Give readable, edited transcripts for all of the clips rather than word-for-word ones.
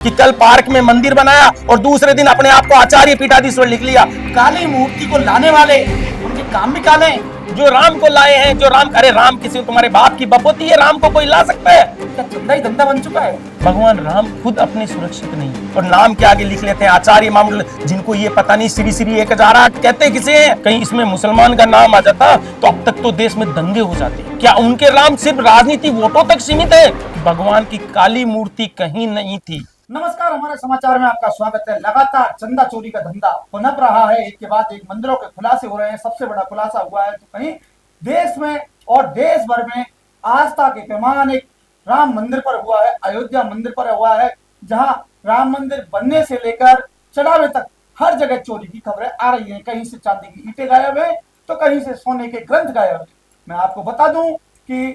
कि कल पार्क में मंदिर बनाया और दूसरे दिन अपने आप को आचार्य पीठाधीश्वर लिख लिया। काली मूर्ति को लाने वाले उनके काम भी काले हैं। जो राम को लाए हैं, जो राम, अरे राम किसी तुम्हारे बाप की बपोती है, राम को कोई ला सकता है? क्या धंधा ही धंधा बन चुका है? भगवान राम खुद अपने सुरक्षित नहीं और नाम के आगे लिख लेते हैं आचार्य मामूल, जिनको ये पता नहीं श्री श्री 1008 कहते किसे हैं। कहीं इसमें मुसलमान का नाम आ जाता तो अब तक तो देश में दंगे हो जाते। क्या उनके राम सिर्फ राजनीति वोटों तक सीमित है? भगवान की काली मूर्ति कहीं नहीं थी। नमस्कार, हमारे समाचार में आपका स्वागत है। लगातार चंदा चोरी का धंधा पनप रहा है। एक के बाद एक मंदिरों के खुलासे हो रहे हैं। सबसे बड़ा खुलासा हुआ है तो कहीं देश में और देश भर में आस्था के पैमाने एक राम मंदिर पर हुआ है, अयोध्या मंदिर पर हुआ है, जहां राम मंदिर बनने से लेकर चढ़ावे तक हर जगह चोरी की खबरें आ रही हैं। कहीं से चांदी की ईंटें गायब है तो कहीं से सोने के ग्रंथ गायब है। मैं आपको बता दूं कि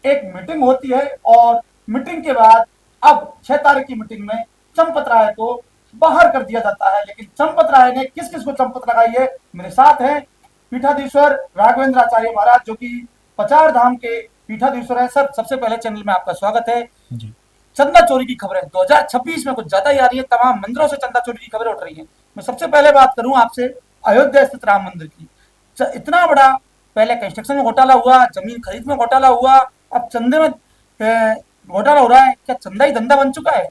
एक मीटिंग होती है और मीटिंग के बाद अब 6 तारीख की मीटिंग में चंपत राय को बाहर कर दिया जाता है। लेकिन चंपत राय ने किस किस को चंपत लगाई है? मेरे साथ हैं पीठाधीश्वर राघवेंद्र आचार्य महाराज, जो कि पचार धाम के पीठाधीश्वर हैं। सर, सबसे पहले चैनल में आपका स्वागत है जी। चंदा चोरी की खबरें 2026 में कुछ ज्यादा ही आ रही है। तमाम मंदिरों से चंदा चोरी की खबरें उठ रही हैं। मैं सबसे पहले बात करूं आपसे अयोध्या स्थित राम मंदिर की। इतना बड़ा पहले कंस्ट्रक्शन में घोटाला हुआ, जमीन खरीद में घोटाला हुआ, अब चंदे में घोटाला हो रहा है। क्या चंदा ही धंधा बन चुका है?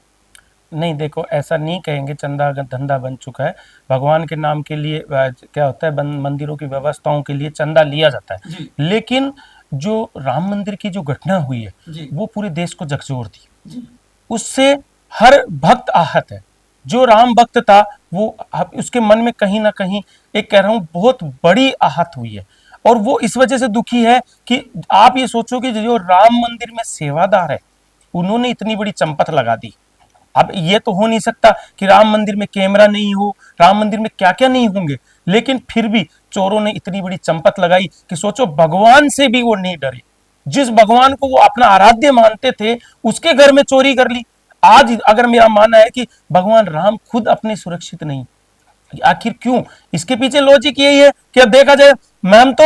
नहीं, देखो, ऐसा नहीं कहेंगे चंदा धंधा बन चुका है। भगवान के नाम के लिए क्या होता है, मंदिरों की व्यवस्थाओं के लिए चंदा लिया जाता है, लेकिन जो राम मंदिर की जो घटना हुई है वो पूरे देश को झकझोर दी। उससे हर भक्त आहत है। जो राम भक्त था वो उसके मन में कहीं ना कहीं एक, कह रहा हूं, बहुत बड़ी आहत हुई है। और वो इस वजह से दुखी है कि आप ये सोचो कि जो राम मंदिर में सेवादार है उन्होंने इतनी बड़ी चंपत लगा दी। अब ये तो हो नहीं सकता कि राम मंदिर में कैमरा नहीं हो, राम मंदिर में क्या क्या नहीं होंगे, लेकिन फिर भी चोरों ने इतनी बड़ी चंपत लगाई कि सोचो, भगवान से भी वो नहीं डरे। जिस भगवान को वो अपना आराध्य मानते थे उसके घर में चोरी कर ली। आज अगर मेरा मानना है कि भगवान राम खुद अपने सुरक्षित नहीं, आखिर क्यों? इसके पीछे लॉजिक यही है कि अब देखा जाए, मैम तो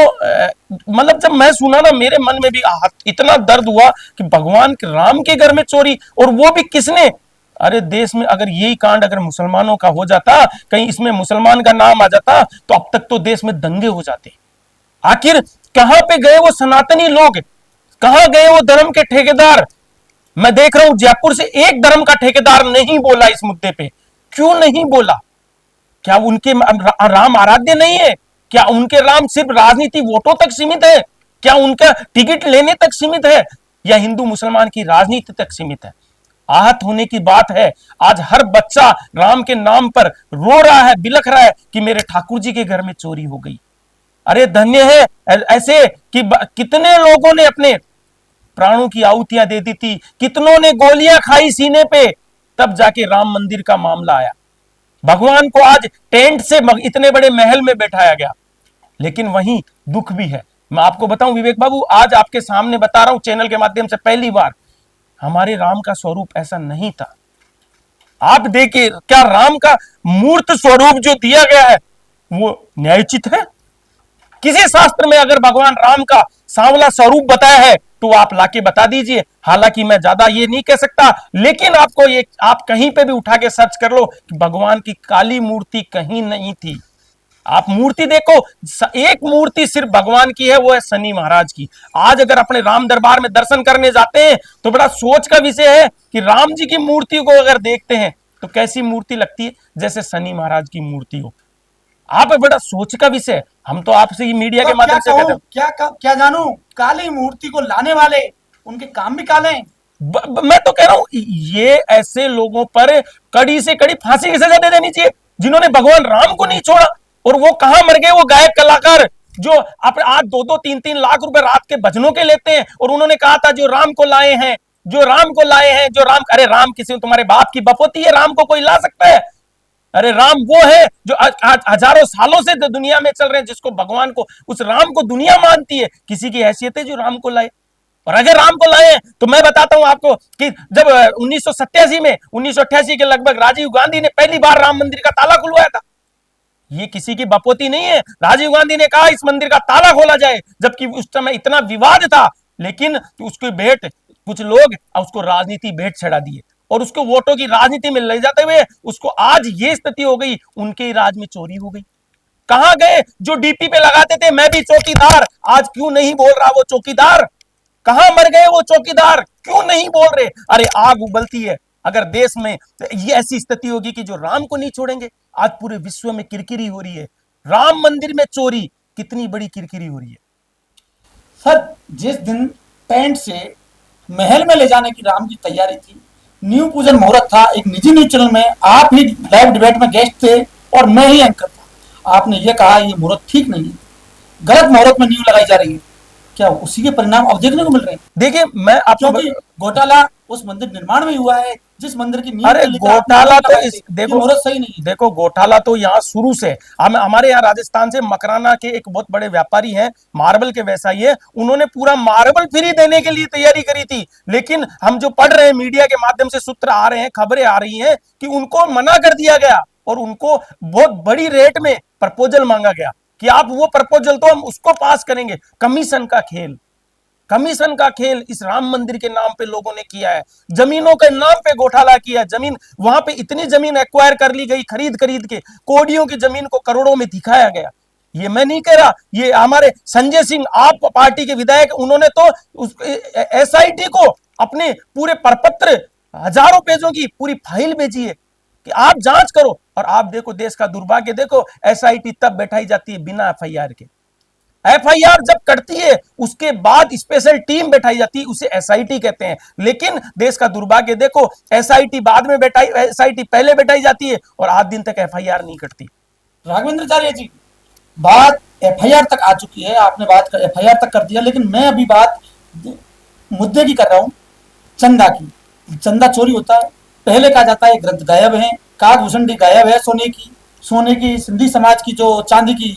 मतलब जब मैं सुना ना, मेरे मन में भी इतना दर्द हुआ कि भगवान के राम के घर में चोरी, और वो भी किसने? अरे देश में अगर यही कांड अगर मुसलमानों का हो जाता, कहीं इसमें मुसलमान का नाम आ जाता, तो अब तक तो देश में दंगे हो जाते। आखिर कहां पे गए वो सनातनी लोग? कहां गए वो धर्म के ठेकेदार? मैं देख रहा हूं जयपुर से एक धर्म का ठेकेदार नहीं बोला इस मुद्दे पे। क्यों नहीं बोला? क्या उनके राम आराध्य नहीं है? क्या उनके राम सिर्फ राजनीति वोटों तक सीमित है? क्या उनका टिकट लेने तक सीमित है, या हिंदू मुसलमान की राजनीति तक सीमित है? आहत होने की बात है। आज हर बच्चा राम के नाम पर रो रहा है, बिलख रहा है कि मेरे ठाकुर जी के घर में चोरी हो गई। अरे धन्य है ऐसे कि कितने लोगों ने अपने प्राणों की आहुतियां दे दी थी, कितनों ने गोलियां खाई सीने पे, तब जाके राम मंदिर का मामला आया। भगवान को आज टेंट से इतने बड़े महल में बैठाया गया। लेकिन वहीं दुख भी है। मैं आपको बताऊं विवेक बाबू, आज आपके सामने बता रहा हूं चैनल के माध्यम से, पहली बार हमारे राम का स्वरूप ऐसा नहीं था। आप देखिए, क्या राम का मूर्त स्वरूप जो दिया गया है वो न्यायोचित है? किसी शास्त्र में अगर भगवान राम का सांवला स्वरूप बताया है तो आप लाके बता दीजिए। हालांकि मैं ज्यादा ये नहीं कह सकता, लेकिन आपको ये, आप कहीं पे भी उठा के सर्च कर लो कि भगवान की काली मूर्ति कहीं नहीं थी। आप मूर्ति देखो, एक मूर्ति सिर्फ भगवान की है, वो है शनि महाराज की। आज अगर अपने राम दरबार में दर्शन करने जाते हैं तो बड़ा सोच का विषय है कि राम जी की मूर्ति को अगर देखते हैं तो कैसी मूर्ति लगती है? जैसे शनि महाराज की मूर्ति हो। आप बड़ा सोच का विषय। हम तो आपसे ही मीडिया के माध्यम से कहते हैं, क्या जानू, काली मूर्ति को लाने वाले उनके काम भी काले हैं। मैं तो कह रहा हूं ये ऐसे लोगों पर कड़ी से कड़ी फांसी की सजा दे देनी चाहिए जिन्होंने भगवान राम को नहीं छोड़ा। और वो कहां मर गए वो गायक कलाकार जो आज 2-2, 3-3 लाख रुपए रात के भजनों के लेते हैं? और उन्होंने कहा था जो राम को लाए हैं, जो राम को लाए हैं, जो राम, अरे राम किसी तुम्हारे बाप की बपोती है, राम को कोई ला सकता है? अरे राम वो है जो हजारों सालों से दुनिया में चल रहे हैं, जिसको भगवान को, उस राम को दुनिया मानती है। किसी की हैसियत है जो राम को लाए? और अगर राम को लाए तो मैं बताता हूं आपको कि जब 1987 में, 1988 के लगभग, राजीव गांधी ने पहली बार राम मंदिर का ताला खुलवाया था। ये किसी की बपोती नहीं है। राजीव गांधी ने कहा इस मंदिर का ताला खोला जाए, जबकि उस समय इतना विवाद था, लेकिन उसकी भेंट कुछ लोग उसको राजनीति भेंट चढ़ा दिए और उसको वोटों की राजनीति में ले जाते हुए उसको आज ये स्थिति हो गई, उनके ही राज में चोरी हो गई। कहां गए जो डीपी पे लगाते थे मैं भी चौकीदार, आज क्यों नहीं बोल रहा वो चौकीदार? कहां मर गए वो चौकीदार, क्यों नहीं बोल रहे? अरे आग उबलती है अगर देश में ये ऐसी स्थिति होगी कि जो राम को नहीं छोड़ेंगे। आज पूरे विश्व में किरकिरी हो रही है, राम मंदिर में चोरी, कितनी बड़ी किरकिरी हो रही है। सर, जिस दिन टेंट से महल में ले जाने की राम की तैयारी थी, न्यू पूजन मुहूर्त था, एक निजी न्यूज चैनल में आप ही लाइव डिबेट में गेस्ट थे और मैं ही एंकर था। आपने ये कहा ये मुहूर्त ठीक नहीं है, गलत मुहूर्त में न्यू लगाई जा रही है। क्या उसी के परिणाम अब देखने को मिल रहे हैं? देखिए मैं आपको क्योंकि घोटाला उस मंदिर निर्माण में हुआ है जिस मंदिर की नींव अरे के लेकर आपने घोटाला तो लगाए इस थे। ये देखो मुहूर्त सही नहीं है। देखो घोटाला तो यहाँ शुरू से हमारे यहाँ राजस्थान से मकराना के एक बहुत बड़े व्यापारी हैं, मार्बल के व्यवसायी है, उन्होंने पूरा मार्बल फ्री देने के लिए तैयारी करी थी। लेकिन हम जो पढ़ रहे हैं मीडिया के माध्यम से सूत्र आ रहे हैं, खबरें आ रही हैं कि उनको मना कर दिया गया और उनको बहुत बड़ी रेट में प्रपोजल मांगा गया कि आप वो प्रपोजल तो हम उसको पास करेंगे। कमीशन का खेल, कमीशन का खेल इस राम मंदिर के नाम पे लोगों ने किया है, जमीनों के नाम पे घोटाला किया। जमीन वहां पे इतनी जमीन एक्वायर कर ली गई, खरीद खरीद के कोडियों की जमीन को करोड़ों में दिखाया गया। ये मैं नहीं कह रहा, ये हमारे संजय सिंह आप पार्टी के विधायक, उन्होंने तो एसआईटी को अपने पूरे प्रपत्र हजारों पेजों की पूरी फाइल भेजी है कि आप जांच करो। और आप देखो देश का दुर्भाग्य देखो, एसआईटी तब बैठाई जाती है बिना एफआईआर के। एफआईआर जब करती है उसके बाद स्पेशल टीम बैठाई जाती है, उसे एसआईटी कहते हैं। लेकिन देश का दुर्भाग्य देखो, एसआईटी बाद में बैठाई, एसआईटी पहले बैठाई जाती है और आज दिन तक एफआईआर नहीं करती। राघवेंद्राचार्य जी, बात एफआईआर तक आ चुकी है, आपने बात एफआईआर तक कर दिया, लेकिन मैं अभी बात मुद्दे की कर रहा हूं, चंदा की। चंदा चोरी होता है, पहले कहा जाता है ग्रंथ गायब है, काकभूषण गायब है, सोने की सिंधी समाज की जो चांदी की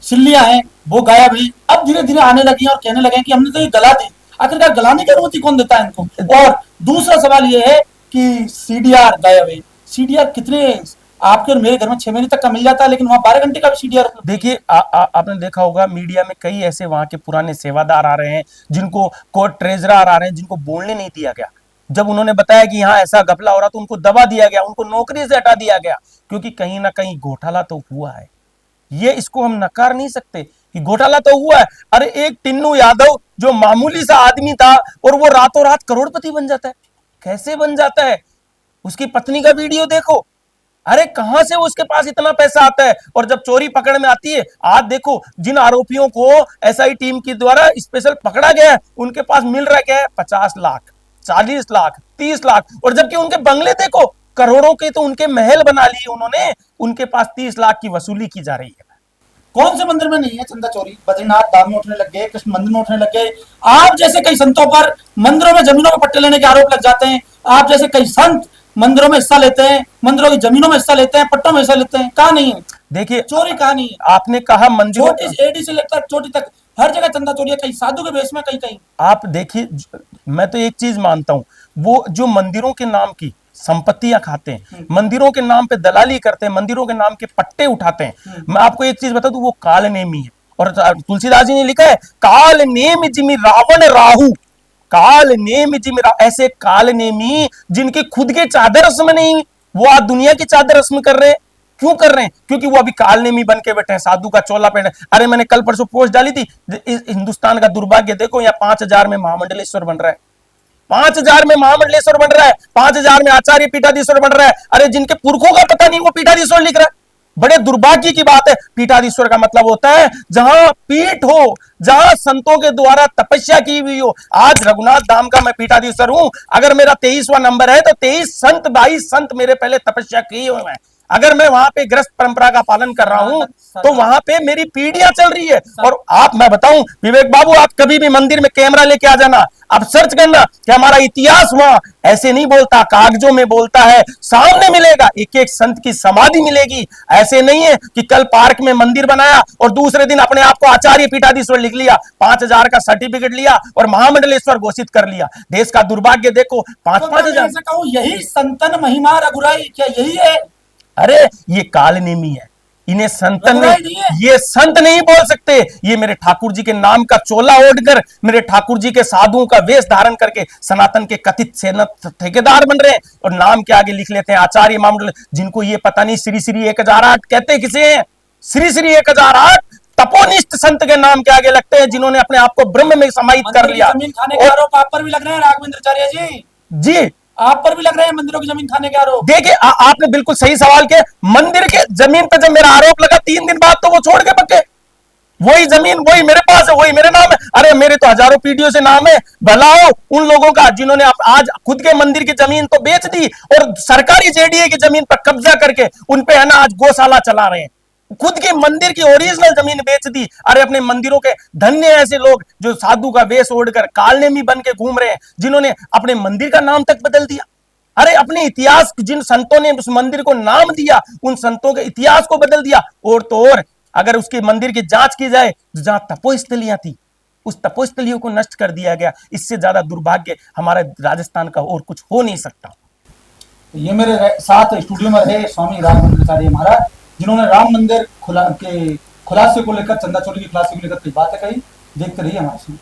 सिल्लियां हैं वो गायब है। अब धीरे धीरे आने लगी और कहने लगे कि हमने तो ये गला दी। आखिरकार गलाने की अनुमति कौन देता है इनको? और दूसरा सवाल ये है कि सीडीआर गायब है। सीडीआर कितने, आपके और मेरे घर में 6 महीने तक का मिल जाता है, लेकिन वहां 12 घंटे का भी सीडीआर। देखिए आपने देखा होगा मीडिया में कई ऐसे वहां के पुराने सेवादार आ रहे हैं जिनको कोर्ट ट्रेजरर आ रहे हैं, जिनको बोलने नहीं दिया गया। जब उन्होंने बताया कि यहाँ ऐसा घपला हो रहा तो उनको दबा दिया गया, उनको नौकरी से हटा दिया गया, क्योंकि कहीं ना कहीं घोटाला तो हुआ है। ये इसको हम नकार नहीं सकते कि घोटाला तो हुआ है। अरे एक टिन्नू यादव जो मामूली सा आदमी था और वो रातों रात करोड़पति बन जाता है, कैसे बन जाता है? उसकी पत्नी का वीडियो देखो, अरे कहां से उसके पास इतना पैसा आता है? और जब चोरी पकड़ में आती है, आज देखो जिन आरोपियों को एसआई टीम के द्वारा स्पेशल पकड़ा गया है, उनके पास मिल रहा क्या है? 50 लाख, 40 लाख, 30 लाख। और जबकि उनके बंगले देखो, करोड़ों के तो उनके महल बना लिए उन्होंने, उनके पास 30 लाख की वसूली की जा रही है। कौन से मंदिर में नहीं है चंदा चोरी? बद्रीनाथ धाम में उठने लग गए, कृष्ण मंदिर में उठने लग गए। आप जैसे कई संतों पर मंदिरों में जमीनों में पट्टे लेने के आरोप लग जाते हैं। आप जैसे कई संत मंदिरों में हिस्सा लेते हैं, मंदिरों की जमीनों में हिस्सा लेते हैं, पट्टों में हिस्सा लेते हैं। कहां नहीं है? देखिए चोरी कहां नहीं है? आपने कहा मंदिरों, छोटी एडी से लेकर चोटी तक हर जगह चंदा चोरी है, कहीं साधु के बेस में, कहीं कहीं। आप देखिए, मैं तो एक चीज मानता हूं, वो जो मंदिरों के नाम की संपत्तियां खाते हैं, मंदिरों के नाम पे दलाली करते हैं, मंदिरों के नाम के पट्टे उठाते हैं, मैं आपको एक चीज बता दूं, वो काल नेमी है। और तुलसीदास जी ने लिखा है, काल नेम जिमि रावण राहु, काल नेम जिमि ऐसे काल नेमी जिनके खुद के चादर रस्म नहीं, वो आज दुनिया की चादर रस्म कर रहे हैं। क्यों कर रहे हैं? क्योंकि वो अभी कालनेमी बन के बैठे हैं, साधु का चोला पहने। अरे मैंने कल परसों पोस्ट डाली थी, इस हिंदुस्तान का दुर्भाग्य देखो, यहाँ 5000 में महामंडलेश्वर बन रहा है, 5000 में महामंडलेश्वर बन रहा है, 5000 में आचार्य पीठाधीश्वर बन रहा है। अरे जिनके पुरखों का पता नहीं वो पीठाधीश्वर लिख रहा है। बड़े दुर्भाग्य की बात है। पीठाधीश्वर का मतलब होता है जहां पीठ हो, जहां संतों के द्वारा तपस्या की हुई हो। आज रघुनाथ धाम का मैं पीठाधीश्वर हूं, अगर मेरा 23वां नंबर है तो 23 संत 22 संत मेरे पहले तपस्या किए हुए हैं। अगर मैं वहां पे ग्रस्त परंपरा का पालन कर रहा हूं तो वहां पे मेरी पीढ़ियां चल रही है। और आप, मैं बताऊं विवेक बाबू, आप कभी भी मंदिर में कैमरा लेके आ जाना, आप सर्च करना कि हमारा इतिहास वहां ऐसे नहीं बोलता, कागजों में बोलता है, सामने मिलेगा, एक एक संत की समाधि मिलेगी। ऐसे नहीं है कि कल पार्क में मंदिर बनाया और दूसरे दिन अपने आप को आचार्य पीठाधीश्वर लिख लिया, 5000 का सर्टिफिकेट लिया और महामंडलेश्वर घोषित कर लिया। देश का दुर्भाग्य देखो, 5-5 हजार। यही संतन महिमा रघुराई, क्या यही है? अरे ये कालनेमी है, इन्हें संत लग रहा ही नहीं, नहीं है। ये संत नहीं बोल सकते। ये मेरे ठाकुर जी के नाम का चोला ओढ़कर, मेरे ठाकुर जी के साधुओं का वेश धारण करके सनातन के कथित सेनत ठेकेदार बन रहे हैं, और नाम के आगे लिख लेते हैं आचार्य इमामुल, जिनको ये पता नहीं श्री श्री 1008 कहते किसे हैं। श्री श्री 1008 तपोनिष्ठ संत के नाम के आगे लगते हैं, जिन्होंने अपने आप को ब्रह्म में समाहित कर मंदिर की लिया। जमीन खाने के आरोप आप पर भी लग रहे हैं राघवेंद्राचार्य जी, जी आप पर भी लग रहे हैं मंदिरों की जमीन खाने के आरोप। देखिए, आपने बिल्कुल सही सवाल किया। मंदिर के जमीन पर जब मेरा आरोप लगा 3 दिन बाद, तो वो छोड़ के पक्के, वही जमीन वही मेरे पास है, वही मेरे नाम है। अरे मेरे तो हजारों पीढ़ियों से नाम है। भला हो उन लोगों का जिन्होंने आज खुद के मंदिर की जमीन तो बेच दी, और सरकारी जेडीए की जमीन पर कब्जा करके उन पे है ना आज गौशाला चला रहे हैं। खुद के मंदिर की ओरिजिनल जमीन बेच दी। अरे अपने मंदिरों के धन्य ऐसे लोग जो साधु का वेश ओढ़कर कालनेमी बन के घूम रहे हैं, जिन्होंने अपने मंदिर का नाम तक बदल दिया। अरे अपने इतिहास, जिन संतों ने उस मंदिर को नाम दिया, उन संतों के इतिहास को बदल दिया। और तो और अगर उसके मंदिर की जांच की जाए, तो जहां तपोस्थलियां थी, उस तपोस्थलियों को नष्ट कर दिया गया। इससे ज्यादा दुर्भाग्य हमारे राजस्थान का और कुछ हो नहीं सकता। ये मेरे साथ स्टूडियो में रहे स्वामी राघवेंद्राचार्य महाराज, जिन्होंने राम मंदिर खुलासे को लेकर, चंदा चोरी के खुलासे को लेकर कई बातें कही। देखते रहिए हमारे साथ।